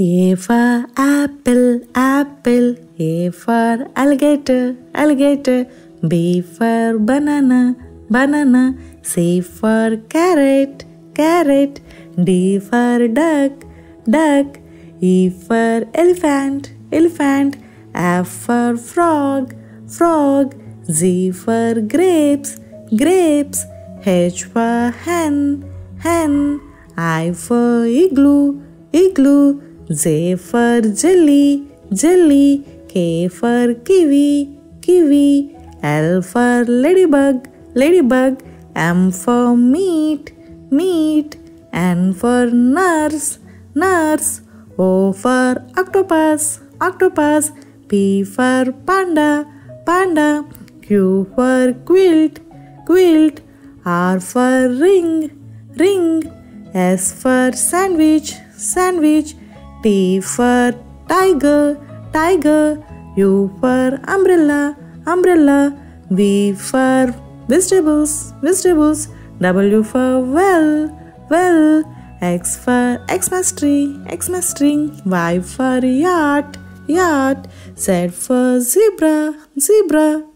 A for apple, apple. A for alligator, alligator. B for banana, banana. C for carrot, carrot. D for duck, duck. E for elephant, elephant. F for frog, frog. Z for grapes, grapes. H for hen, hen. I for igloo, igloo. J for jelly, jelly. K for kiwi, kiwi. L for ladybug, ladybug. M for meat, meat. N for nurse, nurse. O for octopus, octopus. P for panda, panda. Q for quilt, quilt. R for ring, ring. S for sandwich, sandwich. T for tiger, tiger. U for umbrella, umbrella. V for vegetables, vegetables. W for well, well. X for Xmas tree, Xmas tree. Y for yacht, yacht. Z for zebra, zebra.